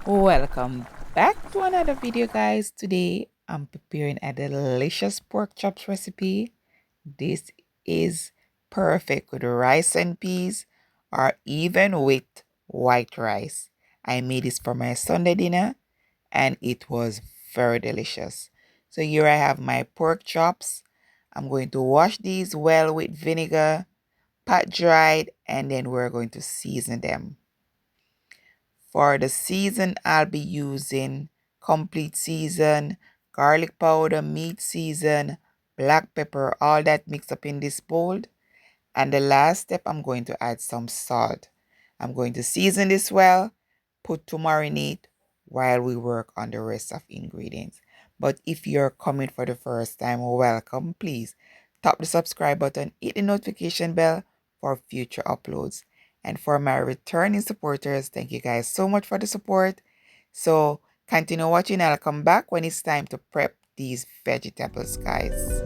Welcome back to another video, guys. Today I'm preparing a delicious pork chops recipe. This is perfect with rice and peas or even with white rice. I made this for my Sunday dinner and it was very delicious. So here I have my pork chops. I'm going to wash these well with vinegar, pat dried, and then we're going to season them. For the season, I'll be using complete season, garlic powder, meat season, black pepper, all that mixed up in this bowl. And the last step, I'm going to add some salt. I'm going to season this well, put to marinate while we work on the rest of ingredients. But if you're coming for the first time, welcome. Please tap the subscribe button, hit the notification bell for future uploads. And for my returning supporters, thank you guys so much for the support. So continue watching. I'll come back when it's time to prep these vegetables, guys.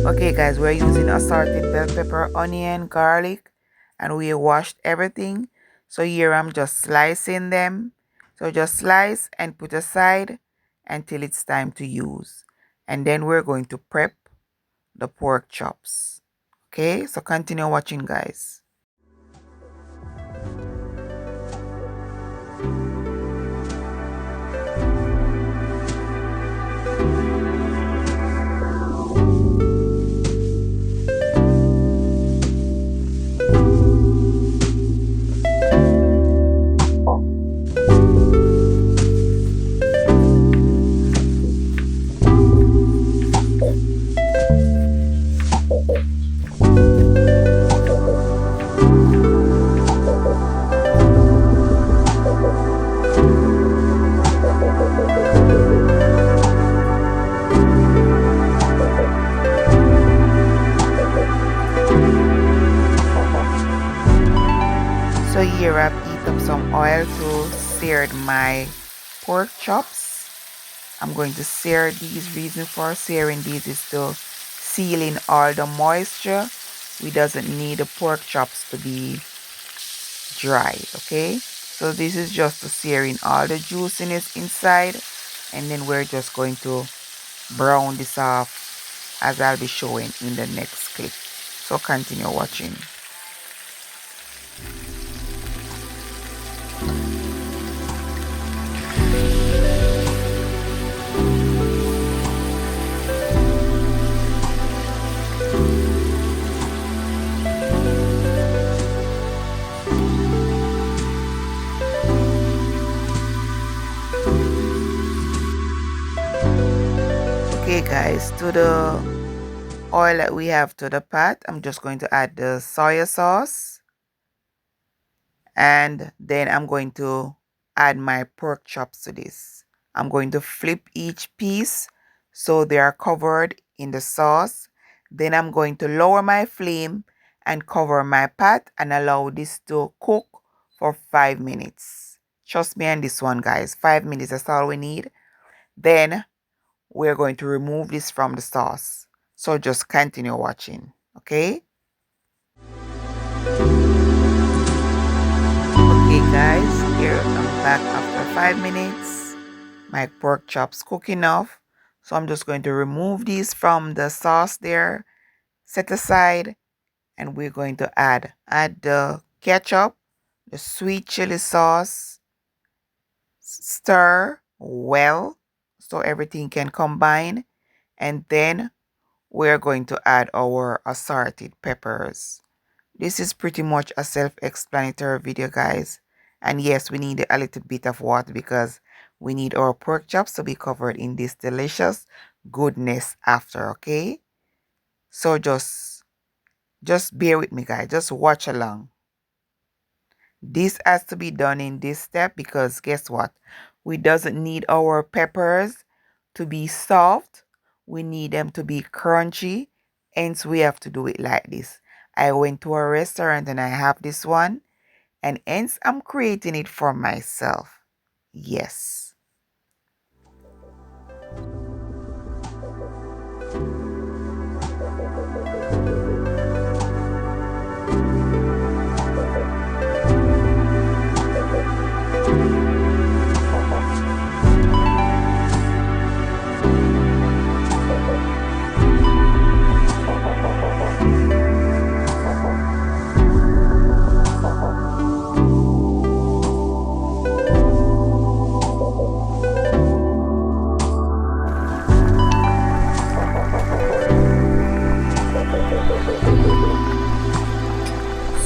Okay guys, we're using assorted bell pepper, onion, garlic, and we washed everything. So here I'm just slicing them. So just slice and put aside until it's time to use. And then we're going to prep the pork chops. Okay, so continue watching, guys. So here I've heated up some oil to sear my pork chops. I'm going to sear these. Reason for searing these is to seal in all the moisture. We doesn't need the pork chops to be dry, okay? So this is just to sear in all the juiciness inside, and then we're just going to brown this off as I'll be showing in the next clip. So continue watching. Okay guys, to the oil that we have to the pot, I'm just going to add the soy sauce, and then I'm going to add my pork chops to this. I'm going to flip each piece so they are covered in the sauce. Then I'm going to lower my flame and cover my pot and allow this to cook for 5 minutes. Trust me on this one, guys. 5 minutes, that's all we need. Then we're going to remove this from the sauce. So just continue watching, okay? Okay guys, here I'm back after 5 minutes. My pork chops cook enough. So I'm just going to remove these from the sauce there, set aside, and we're going to add the ketchup, the sweet chili sauce, stir well so everything can combine, and then we're going to add our assorted peppers. This is pretty much a self-explanatory video, guys. And yes, we need a little bit of water because we need our pork chops to be covered in this delicious goodness after, okay? So just bear with me, guys. Just watch along. This has to be done in this step because guess what? We doesn't need our peppers to be soft. We need them to be crunchy. Hence, we have to do it like this. I went to a restaurant and I have this one, and hence I'm creating it for myself. Yes.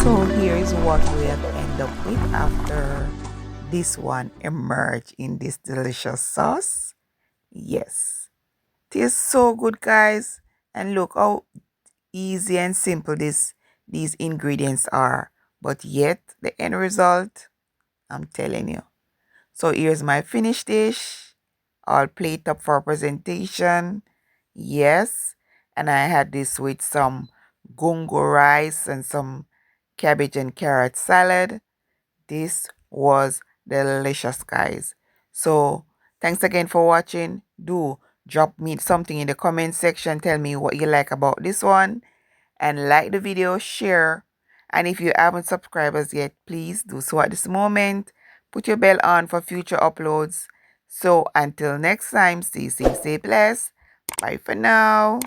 So here is what we have ended up with after this one emerged in this delicious sauce. Yes. Tastes so good, guys. And look how easy and simple these ingredients are. But yet the end result, I'm telling you. So here's my finished dish. All plate up for presentation. Yes. And I had this with some gungo rice and some cabbage and carrot salad. This was delicious, guys. So thanks again for watching. Do drop me something in the comment section. Tell me what you like about this one. And like the video, share. And if you haven't subscribed as yet, please do so at this moment. Put your bell on for future uploads. So until next time, stay safe, stay blessed. Bye for now.